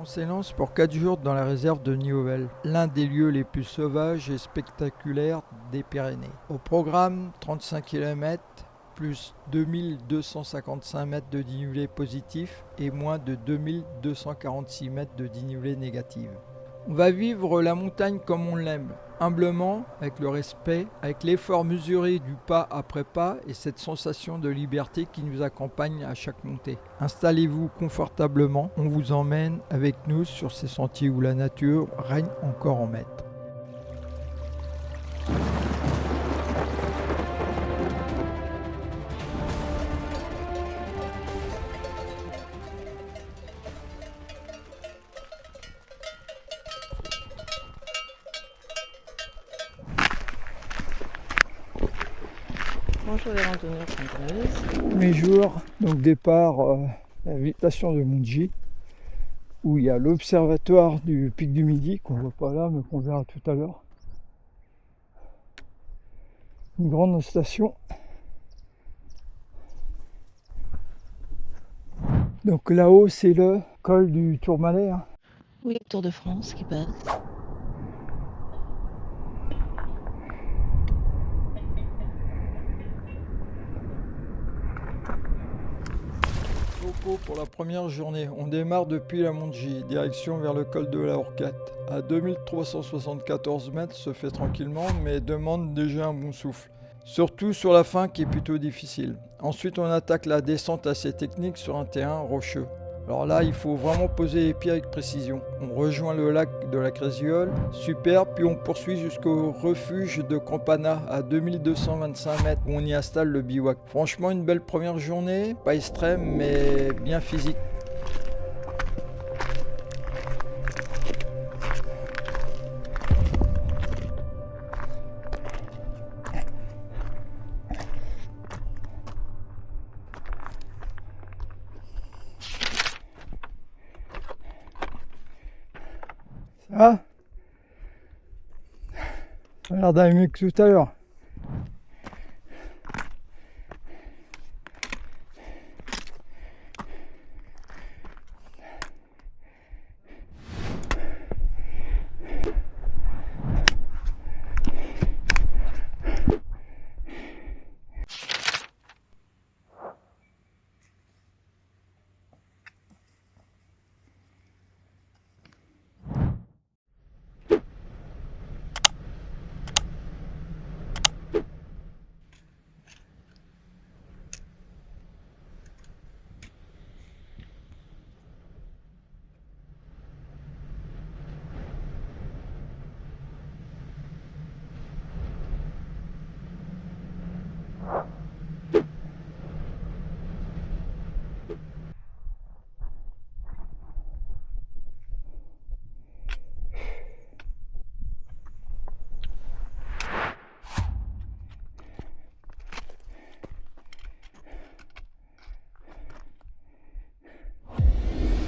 On s'élance pour 4 jours dans la réserve de Niovel, l'un des lieux les plus sauvages et spectaculaires des Pyrénées. Au programme, 35 km, plus 2255 mètres de dénivelé positif et moins de 2246 mètres de dénivelé négatif. On va vivre la montagne comme on l'aime, humblement, avec le respect, avec l'effort mesuré du pas après pas et cette sensation de liberté qui nous accompagne à chaque montée. Installez-vous confortablement, on vous emmène avec nous sur ces sentiers où la nature règne encore en maître. Bonjour les randonneurs randonneuses. Mes jours, donc départ l'invitation de Montji, où il y a l'observatoire du pic du Midi, qu'on ne voit pas là, mais qu'on verra tout à l'heure. Une grande station. Donc là-haut, c'est le col du Tourmalet. Oui, Tour de France qui passe. Topo pour la première journée. On démarre depuis la Montji, direction vers le col de la Horquette. À 2374 mètres, se fait tranquillement, mais demande déjà un bon souffle. Surtout sur la fin qui est plutôt difficile. Ensuite, on attaque la descente assez technique sur un terrain rocheux. Alors là, il faut vraiment poser les pieds avec précision. On rejoint le lac de la Crésiole, super, puis on poursuit jusqu'au refuge de Campana à 2225 mètres où on y installe le bivouac. Franchement, une belle première journée, pas extrême mais bien physique. Ça a l'air d'aller mieux que tout à l'heure.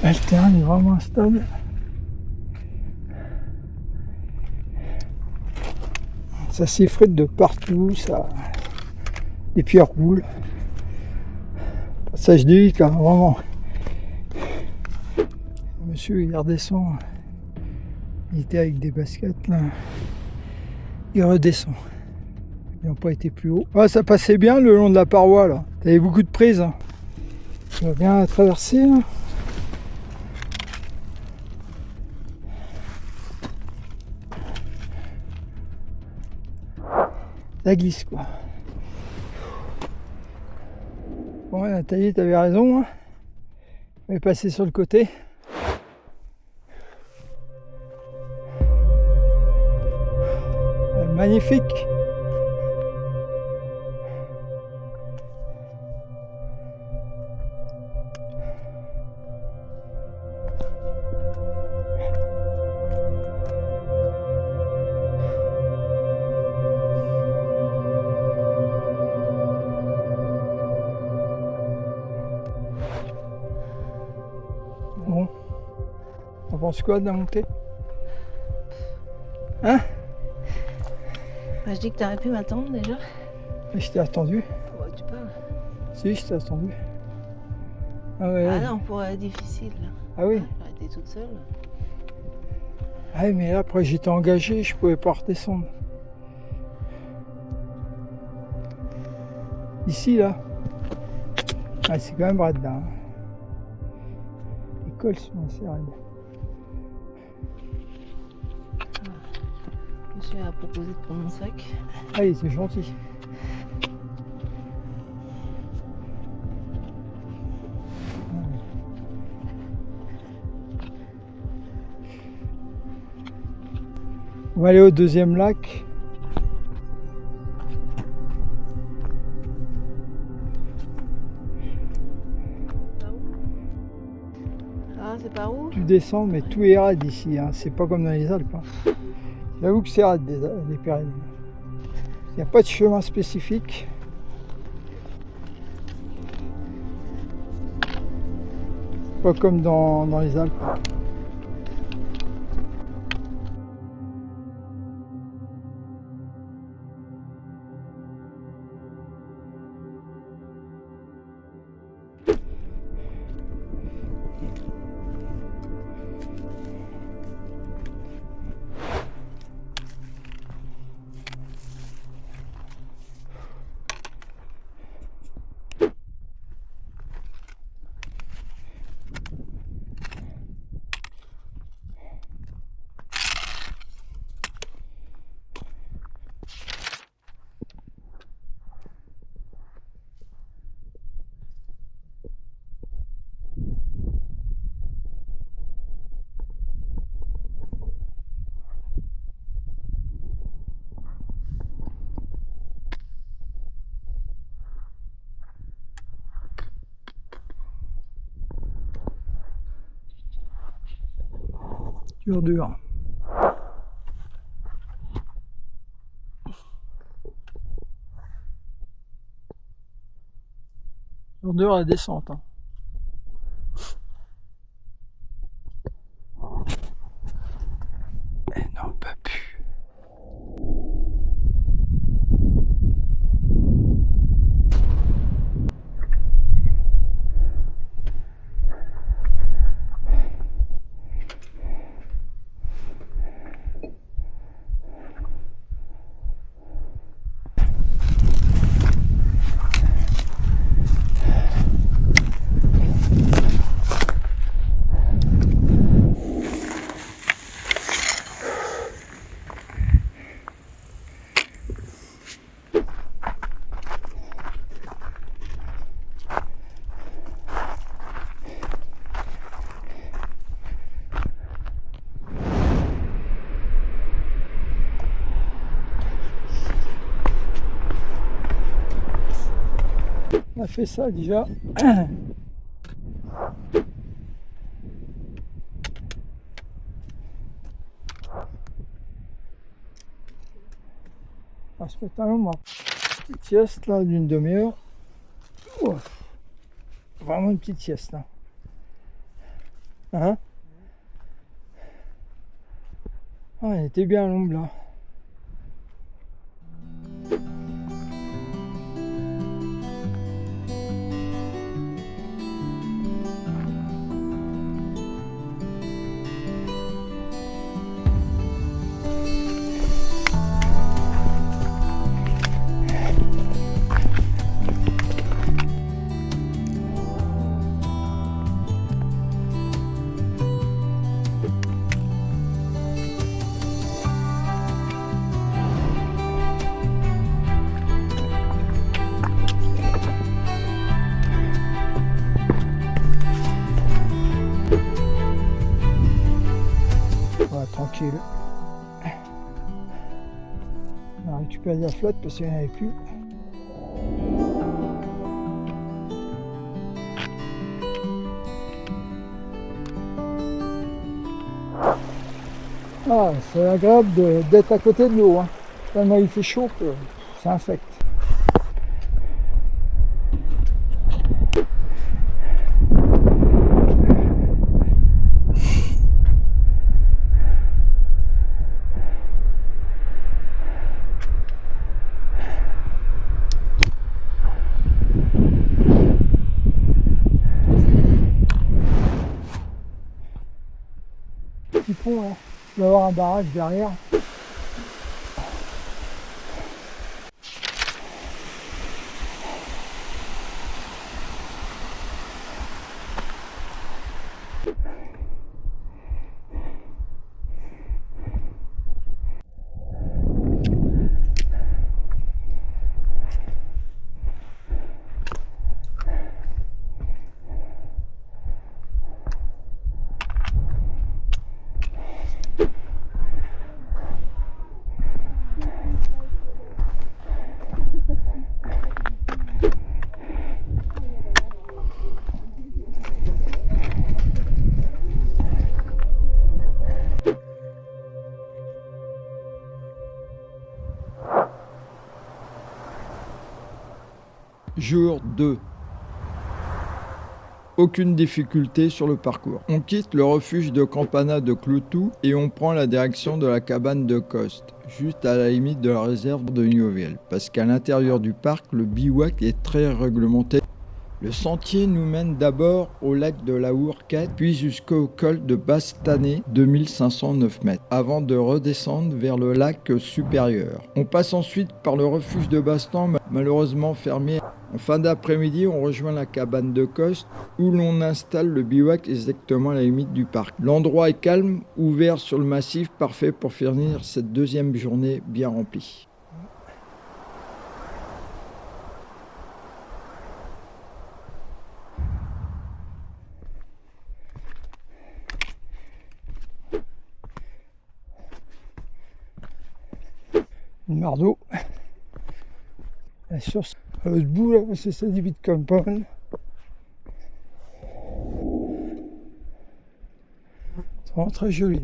Le terrain est vraiment instable. Ça s'effrite de partout, les pierres roulent. Passage délicat, vraiment. Monsieur, il redescend. Il était avec des baskets, là. Il redescend. Ils n'ont pas été plus haut. Ah, ça passait bien le long de la paroi, là. T'avais beaucoup de prise. Tu vas bien traverser, là. Ça glisse quoi. Bon ouais, Nathalie, t'avais raison. On va passer sur le côté. Magnifique. Bon, on pense quoi de la montée? Hein? Bah, je dis que t'aurais pu m'attendre déjà. Mais je t'ai attendu. Ouais, tu parles. Si, je t'ai attendu. Ah ouais. Ah non, pour difficile là. Ah oui. Elle était toute seule. Ah oui, mais là, après, j'étais engagé, je pouvais pas redescendre. Ici, là. Ah, c'est quand même raide, là. Il colle sur mon raide. Monsieur a proposé de prendre mon sac. Ah, il était gentil. On va aller au deuxième lac. Ah, c'est par où? Tu descends, mais tout est raide ici. Hein. C'est pas comme dans les Alpes. Hein. J'avoue que c'est raide les Pyrénées. Il n'y a pas de chemin spécifique. Pas comme dans les Alpes. Dur. Dur la descente. Hein. Elle n'en peut plus. On a fait ça déjà. On va se mettre un moment. Petite sieste là d'une demi-heure. Vraiment une petite sieste là. Hein? Ah, elle était bien à l'ombre là. Tranquille. On a récupéré la flotte parce qu'il n'y en avait plus. Ah, c'est agréable d'être à côté de l'eau. Hein. Tellement il fait chaud que ça infecte. fond, là. Il va y avoir un barrage derrière. Jour 2. Aucune difficulté sur le parcours. On quitte le refuge de Campana de Cloutou et on prend la direction de la cabane de Coste, juste à la limite de la réserve de Nioviel, parce qu'à l'intérieur du parc, le bivouac est très réglementé. Le sentier nous mène d'abord au lac de la Hourquette, puis jusqu'au col de Basse-Tanné, 2509 mètres, avant de redescendre vers le lac supérieur. On passe ensuite par le refuge de Bastan, malheureusement fermé. En fin d'après-midi, on rejoint la cabane de Coste, où l'on installe le bivouac exactement à la limite du parc. L'endroit est calme, ouvert sur le massif, parfait pour finir cette deuxième journée bien remplie. Une mare d'eau. La source, à l'autre bout, là, c'est ça, des bits compound. C'est vraiment très joli.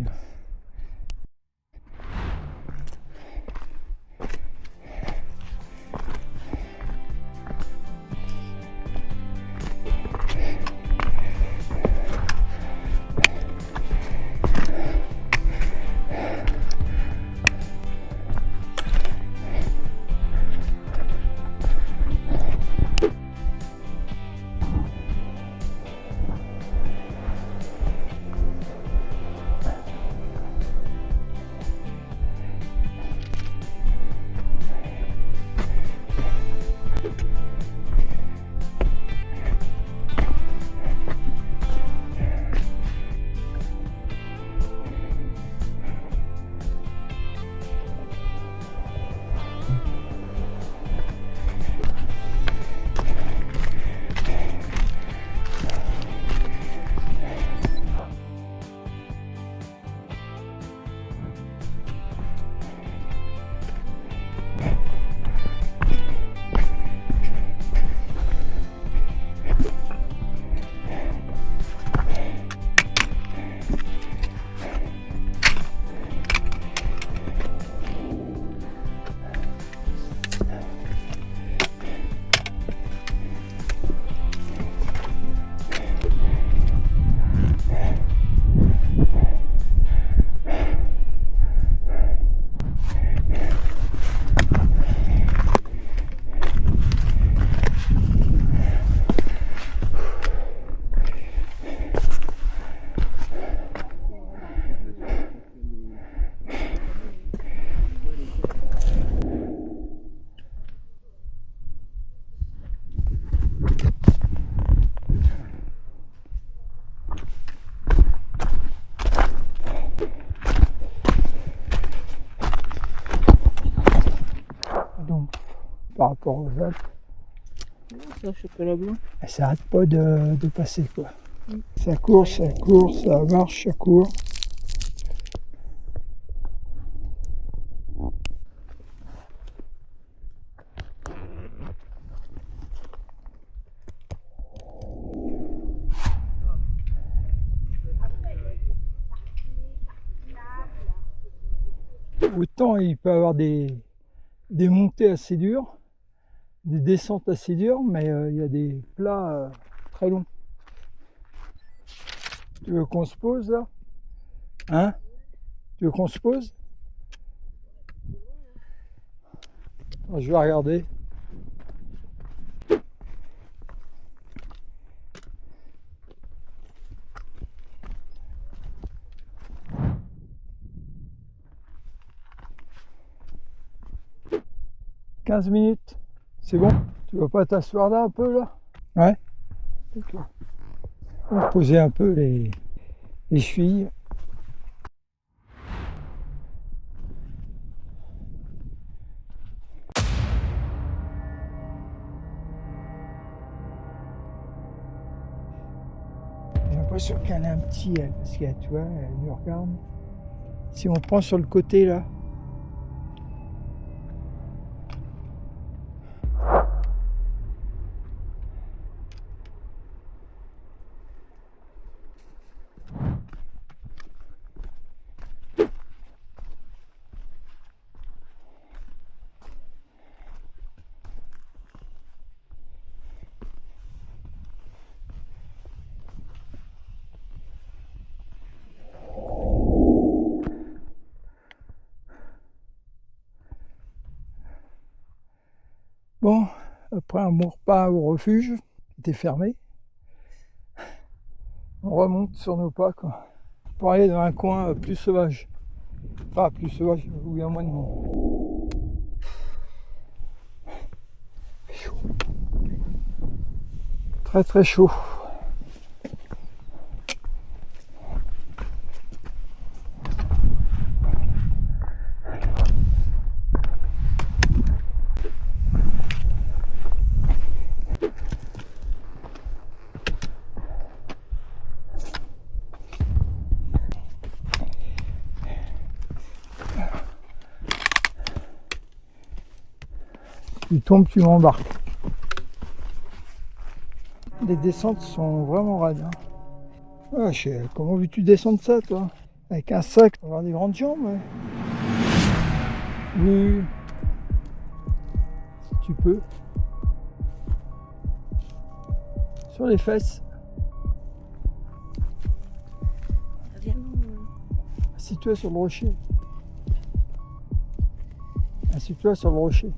Donc, par rapport aux Alpes, C'est un chocolat blanc. elle s'arrête pas de passer, quoi. Ça court, ça marche, ça court. Autant il peut y avoir des montées assez dures, des descentes assez dures, mais il y a des plats très longs. Tu veux qu'on se pose là? Hein? Tu veux qu'on se pose? Je vais regarder. 15 minutes. C'est bon? Tu vas pas t'asseoir là un peu là? Ouais? Ok. On va poser un peu les chevilles. J'ai l'impression qu'elle a un petit, elle, parce qu'elle, tu vois, elle nous regarde. Si on prend sur le côté là, bon, après un bon repas au refuge, qui était fermé, on remonte sur nos pas, quoi, pour aller dans un coin plus sauvage. Enfin, plus sauvage, où il y a moins de monde. Chaud. Très très chaud. Tu tombes, tu m'embarques. Les descentes sont vraiment raides. Hein. Ah, comment veux-tu descendre ça, toi? Avec un sac, tu vas avoir des grandes jambes. Ouais. Oui, si tu peux. Sur les fesses. Assis-toi sur le rocher. Assis-toi sur le rocher.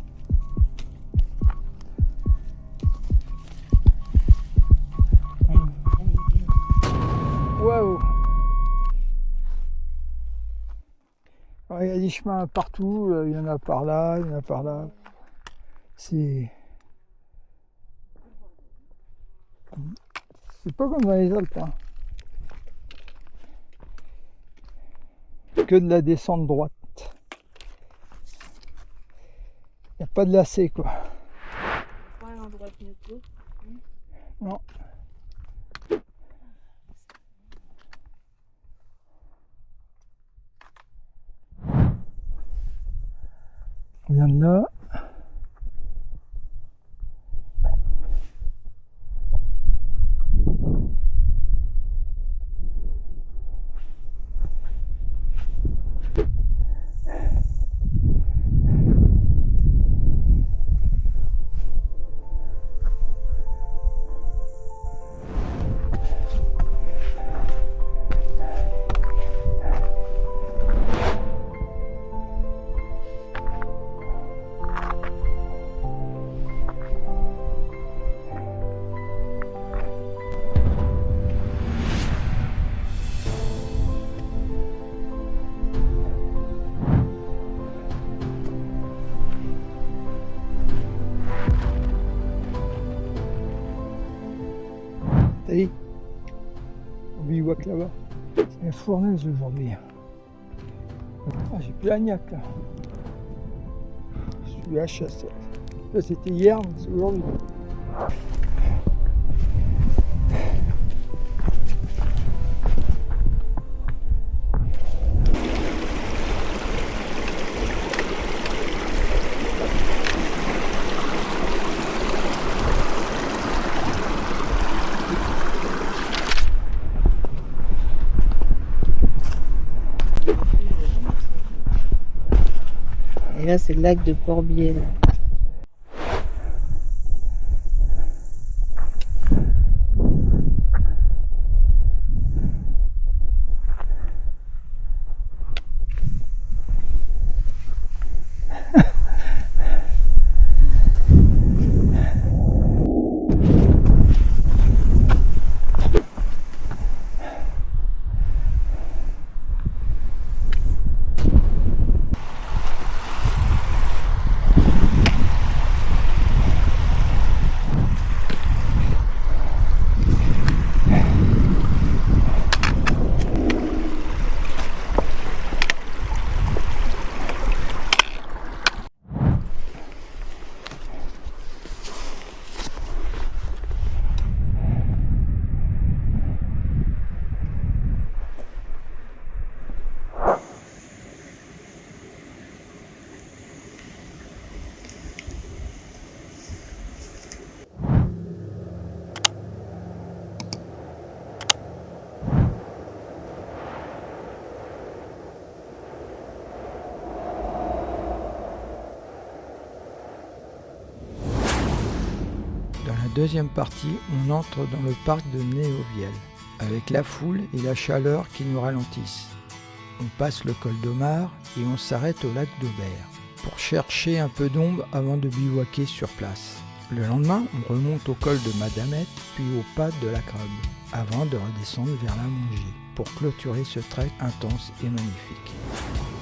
Waouh! Il y a des chemins partout, il y en a par là, il y en a par là. C'est pas comme dans les Alpes. Hein. Que de la descente droite. Il n'y a pas de lacet, quoi. Pas un endroit de notre Non. On vient de là. T'as dit? On bivouac là-bas. C'est la fournaise aujourd'hui. Ah, j'ai plus la niaque là. Je suis à chasser. Là c'était hier, mais c'est aujourd'hui. Et là, c'est le lac de Corbier. Là. deuxième partie, on entre dans le parc de Néovielle, avec la foule et la chaleur qui nous ralentissent. On passe le col d'Omar et on s'arrête au lac d'Aubert pour chercher un peu d'ombre avant de bivouaquer sur place. Le lendemain, on remonte au col de Madamette puis au pas de la Crabe avant de redescendre vers la Mongie pour clôturer ce trek intense et magnifique.